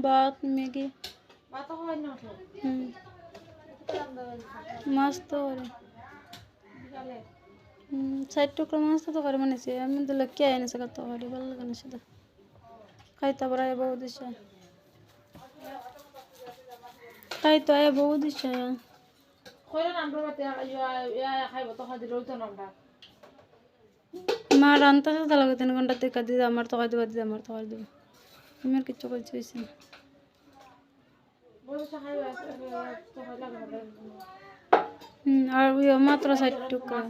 ভাত ম্যাগি মাছ তো 60 টুকরা মাছ তো তরকারি বানাইছি আমি তো কে এনেছে তরকারি ভালো লাগে না সেটা খাইতে পারা বউ দিছে খাইতে আয় বউ দিছে মা রান্তা সাথে লাগে 3 ঘন্টা থেকে দিদি আমার তরকারি দিবা দিদি আমার তরকারি দিবা আমি আর কিচ্ছু করছি না আর ওই মাত্র 60 টুকরা